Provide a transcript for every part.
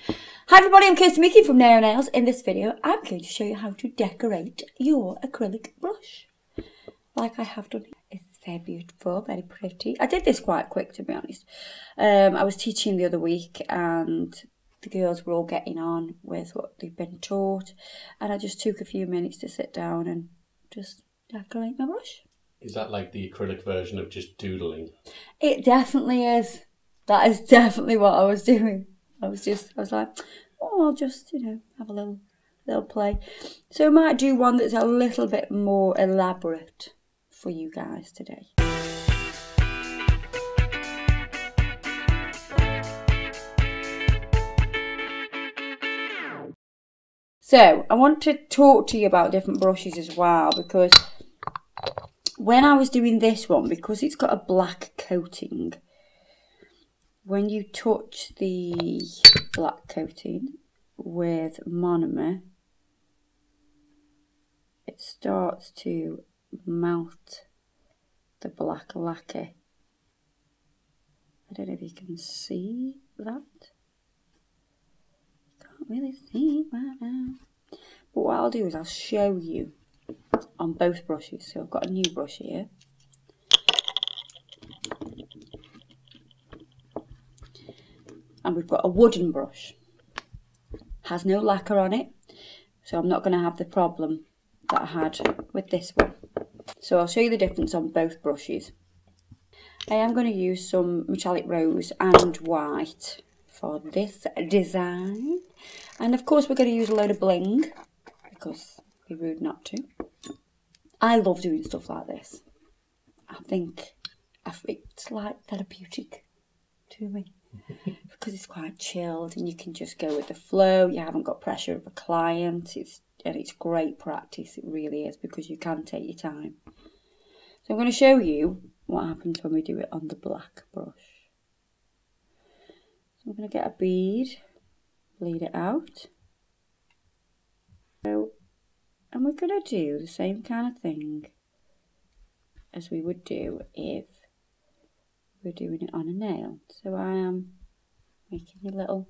Hi everybody, I'm Kirsty Mickey from Nail Nails. In this video, I'm going to show you how to decorate your acrylic brush. Like I have done. It's very beautiful, very pretty. I did this quite quick, to be honest. I was teaching the other week and the girls were all getting on with what they've been taught. And I just took a few minutes to sit down and just decorate my brush. Is that like the acrylic version of just doodling? It definitely is. That is definitely what I was doing. I was like, oh, I'll just, have a little play. So I might do one that's a little bit more elaborate for you guys today. So I want to talk to you about different brushes as well, because when I was doing this one, because it's got a black coating, when you touch the black coating with monomer, it starts to melt the black lacquer. I don't know if you can see that. Can't really see right now. But what I'll do is I'll show you on both brushes. So I've got a new brush here. And we've got a wooden brush. Has no lacquer on it, so I'm not going to have the problem that I had with this one. So I'll show you the difference on both brushes. I am going to use some metallic rose and white for this design. And of course we're going to use a load of bling, because it'd be rude not to. I love doing stuff like this. I think it's like therapeutic to me. Because it's quite chilled and you can just go with the flow. You haven't got pressure of a client. It's great practice. It really is, because you can take your time. So I'm going to show you what happens when we do it on the black brush. So I'm going to get a bead, bleed it out. So, and we're going to do the same kind of thing as we would do if we're doing it on a nail. So I am making a little,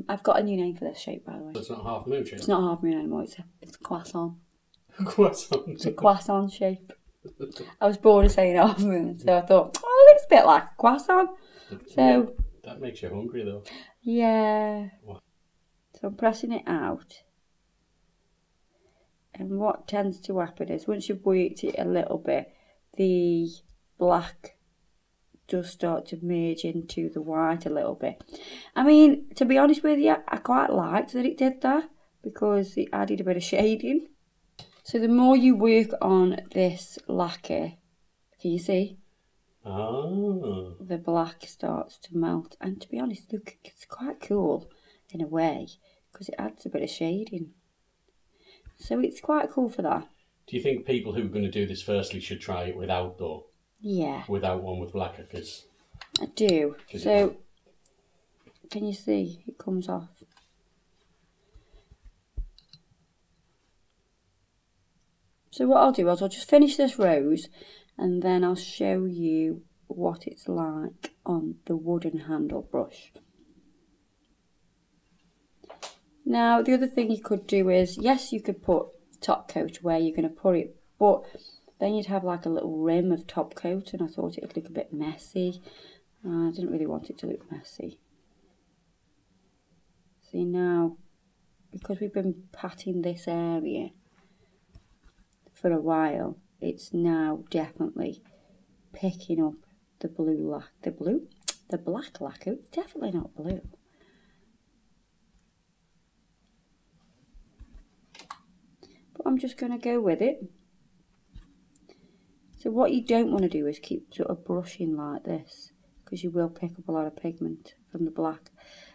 I've got a new name for this shape, by the way. So it's not half moon shape? It's not half moon anymore, it's a croissant. Croissant? It's a croissant shape. I was bored of saying half moon, so I thought, oh, it looks a bit like a croissant. So that makes you hungry though. Yeah. What? So I'm pressing it out. And what tends to happen is, once you've worked it a little bit, the black does start to merge into the white a little bit. I mean, to be honest with you, I quite liked that it did that, because it added a bit of shading. So the more you work on this lacquer, can you see? Oh. The black starts to melt. And to be honest, look, it's quite cool in a way, because it adds a bit of shading. So it's quite cool for that. Do you think people who are going to do this firstly should try it without though? Yeah. Without one with lacquer? Cause I do. So, can you see? It comes off. So what I'll do is I'll just finish this rose, and then I'll show you what it's like on the wooden handle brush. Now, the other thing you could do is, yes, you could put top coat where you're going to put it, but then you'd have like a little rim of top coat, and I thought it would look a bit messy. I didn't really want it to look messy. See now, because we've been patting this area for a while, it's now definitely picking up the the black lacquer. It's definitely not blue. But I'm just going to go with it. So what you don't want to do is keep sort of brushing like this, because you will pick up a lot of pigment from the black.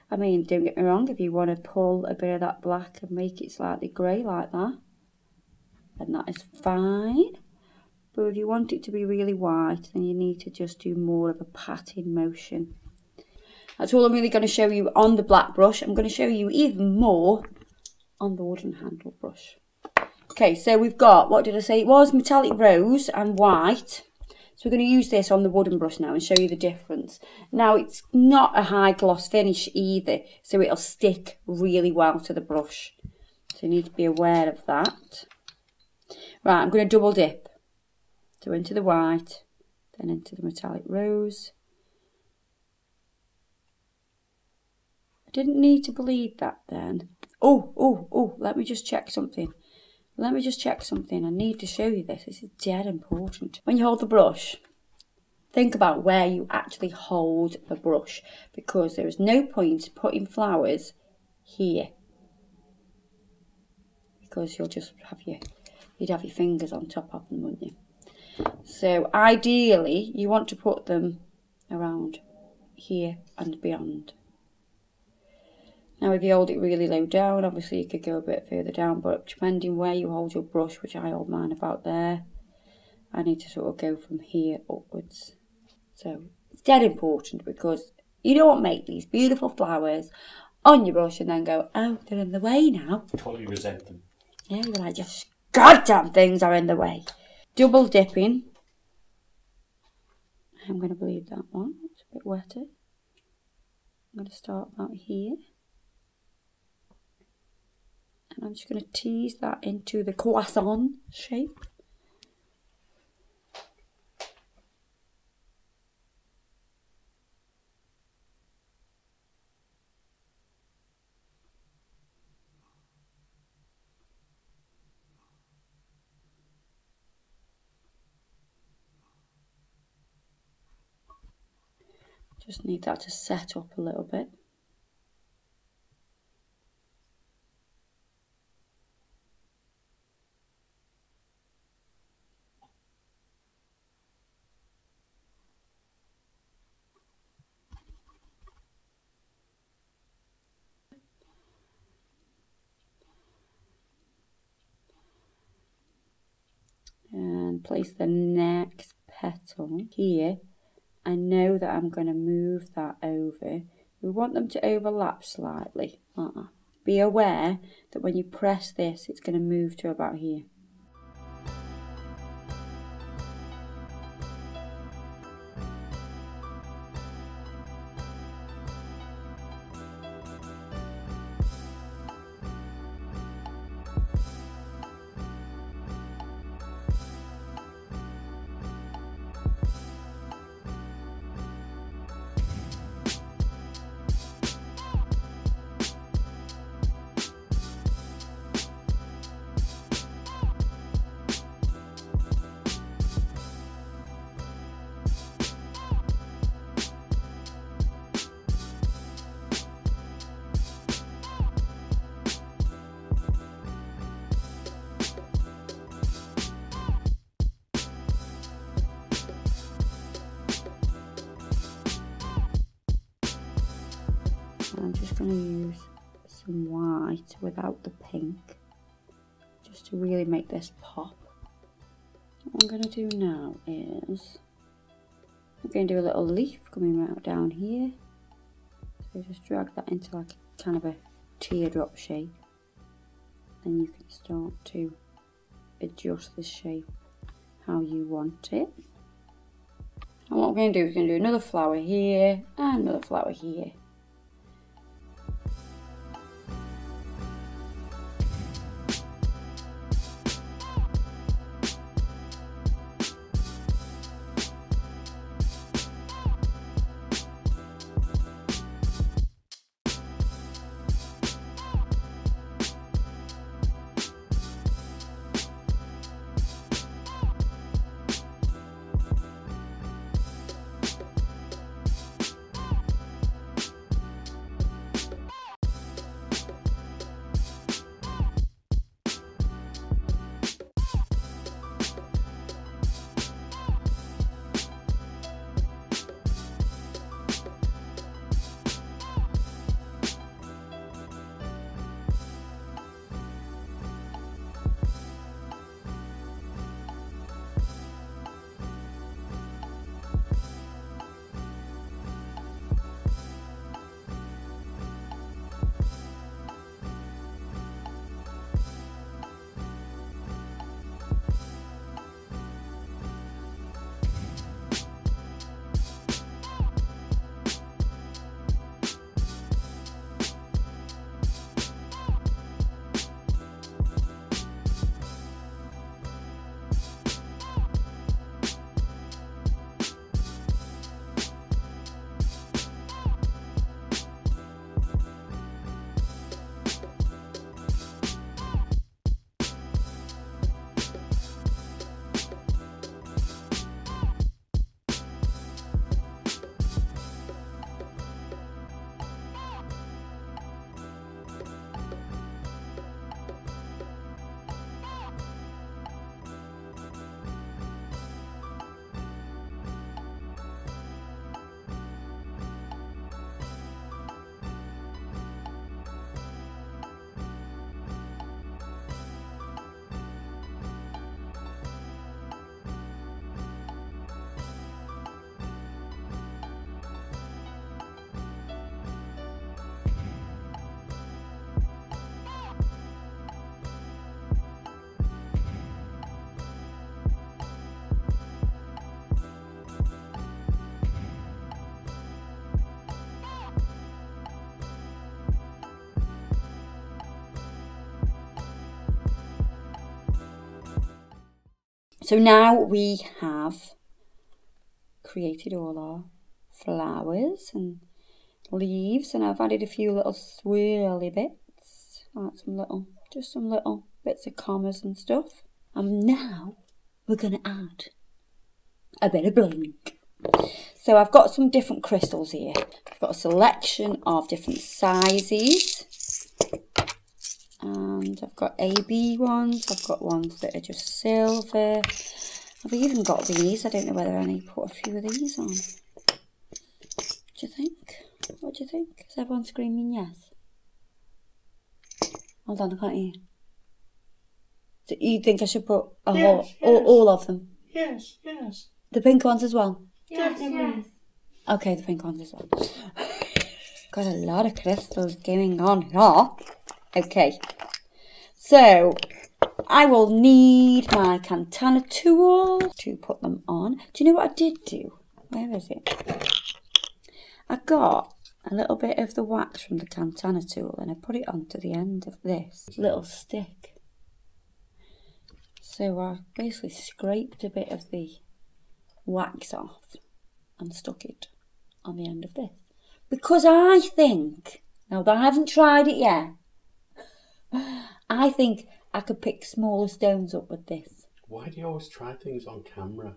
I mean, don't get me wrong, if you want to pull a bit of that black and make it slightly grey like that, then that is fine. But if you want it to be really white, then you need to just do more of a patting motion. That's all I'm really going to show you on the black brush. I'm going to show you even more on the wooden handle brush. Okay, so we've got, what did I say? It was metallic rose and white. So we're going to use this on the wooden brush now and show you the difference. Now it's not a high gloss finish either, so it'll stick really well to the brush. So you need to be aware of that. Right, I'm going to double dip. So into the white, then into the metallic rose. I didn't need to bleed that then. Oh, let me just check something. I need to show you this. This is dead important. When you hold the brush, think about where you actually hold the brush, because there is no point putting flowers here, because you'll just have you'd have your fingers on top of them, wouldn't you? So ideally, you want to put them around here and beyond. Now if you hold it really low down, obviously you could go a bit further down, but depending where you hold your brush, which I hold mine about there, I need to sort of go from here upwards. So it's dead important, because you don't make these beautiful flowers on your brush and then go, oh, they're in the way now. Probably resent them. Yeah, you're like, just goddamn things are in the way. Double dipping. I'm going to bleed that one. It's a bit wetter. I'm going to start about here. And I'm just going to tease that into the croissant shape. Just need that to set up a little bit. And place the next petal here. I know that I'm going to move that over. We want them to overlap slightly. Be aware that when you press this, it's going to move to about here. I'm just going to use some white without the pink, just to really make this pop. What I'm going to do now is, I'm going to do a little leaf coming right down here. So just drag that into like kind of a teardrop shape. Then you can start to adjust the shape how you want it. And what we're going to do is going to do another flower here and another flower here. So now we have created all our flowers and leaves, and I've added a few little swirly bits, like just some little bits of commas and stuff. And now we're going to add a bit of bling. So I've got some different crystals here. I've got a selection of different sizes, and I've got AB ones, I've got ones that are just silver. I've even got these. I don't know whether I need to put a few of these on. What do you think? What do you think? Is everyone screaming yes? Hold on, I can't hear. So you think I should put a whole, all of them? Yes, yes. The pink ones as well? Yes, yes. Okay, the pink ones as well. Got a lot of crystals going on here. Okay. So, I will need my Kantana tool to put them on. Do you know what I did do? Where is it? I got a little bit of the wax from the Kantana tool and I put it onto the end of this little stick. So I basically scraped a bit of the wax off and stuck it on the end of this. Because I think, now that I haven't tried it yet, I think I could pick smaller stones up with this. Why do you always try things on camera?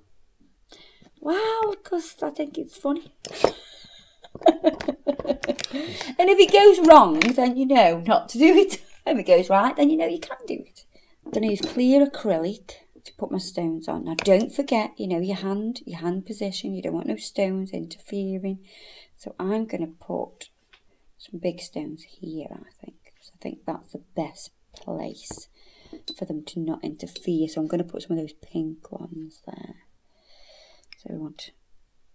Well, because I think it's funny. And if it goes wrong, then you know not to do it. If it goes right, then you know you can do it. I'm going to use clear acrylic to put my stones on. Now don't forget, you know, your hand position. You don't want no stones interfering. So I'm going to put some big stones here, I think. So I think that's the best place for them to not interfere. So I'm going to put some of those pink ones there. So we want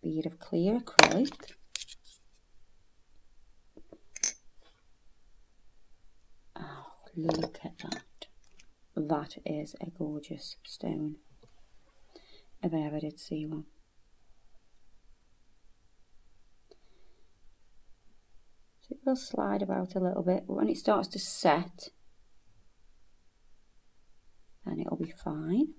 a bead of clear acrylic. Oh, look at that. That is a gorgeous stone, if I ever did see one. So it will slide about a little bit, but when it starts to set, then it'll be fine.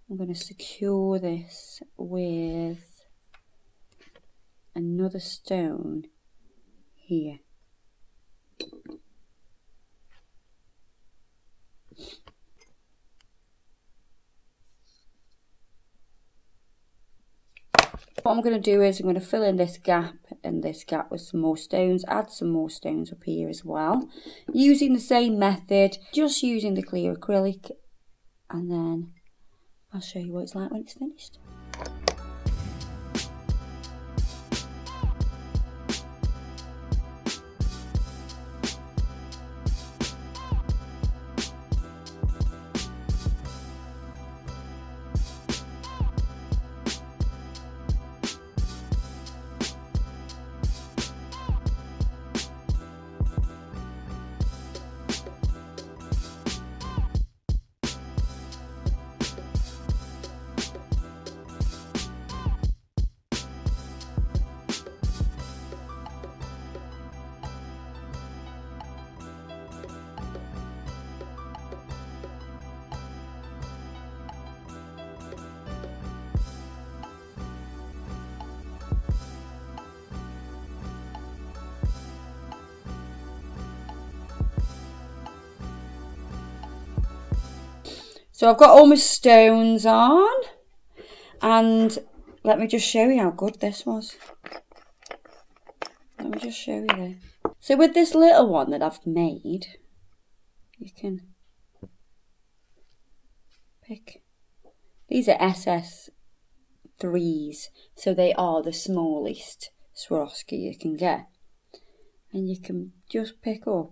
I'm going to secure this with another stone here. What I'm going to do is I'm going to fill in this gap and this gap with some more stones, add some more stones up here as well, using the same method, just using the clear acrylic, and then I'll show you what it's like when it's finished. So I've got all my stones on, and let me just show you how good this was. Let me just show you there. So with this little one that I've made, you can pick. These are SS3s, so they are the smallest Swarovski you can get. And you can just pick up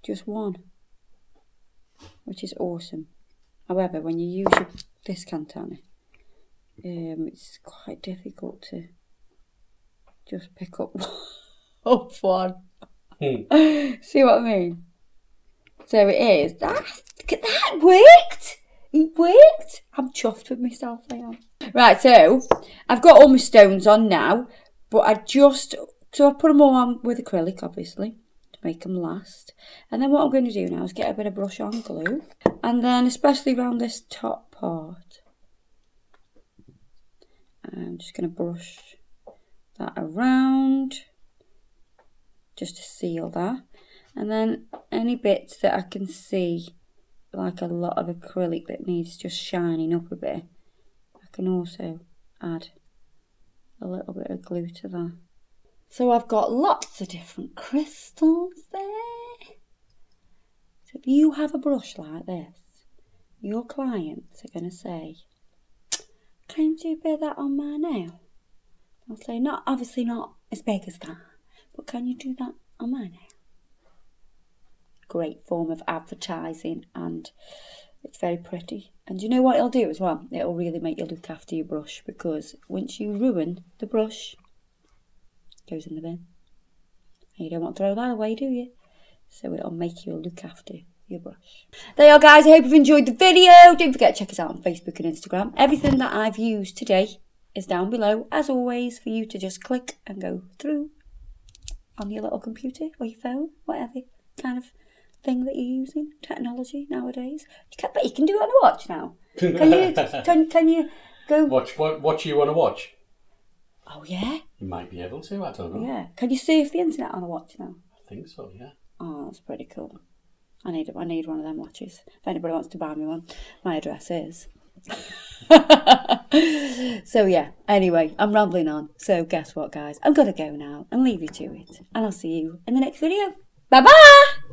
just one, which is awesome. However, when you use this Kantana, it's quite difficult to just pick up one. See what I mean? So it is. That worked! It worked! I'm chuffed with myself, I am. Right, so I've got all my stones on now, but I put them all on with acrylic, obviously. to make them last. And then what I'm going to do now is get a bit of brush on glue, and then especially around this top part, I'm just going to brush that around just to seal that. And then any bits that I can see, like a lot of acrylic that needs just shining up a bit, I can also add a little bit of glue to that. So I've got lots of different crystals there. So if you have a brush like this, your clients are going to say, can you do a bit of that on my nail? I'll say, not obviously not as big as that, but can you do that on my nail? Great form of advertising, and it's very pretty. And you know what it'll do as well? It'll really make you look after your brush, because once you ruin the brush, it goes in the bin. And you don't want to throw that away, do you? So it'll make you look after your brush. There you are, guys. I hope you've enjoyed the video. Don't forget to check us out on Facebook and Instagram. Everything that I've used today is down below, as always, for you to just click and go through on your little computer or your phone, whatever kind of thing that you're using, technology nowadays. But you can do it on a watch now. Can you go Watch you want to watch? Oh yeah. You might be able to. I don't know. Yeah. Can you surf the internet on a watch now? I think so. Yeah. Oh, that's pretty cool. I need one of them watches. If anybody wants to buy me one, my address is. So yeah. Anyway, I'm rambling on. So guess what, guys? I'm gonna go now and leave you to it, and I'll see you in the next video. Bye bye.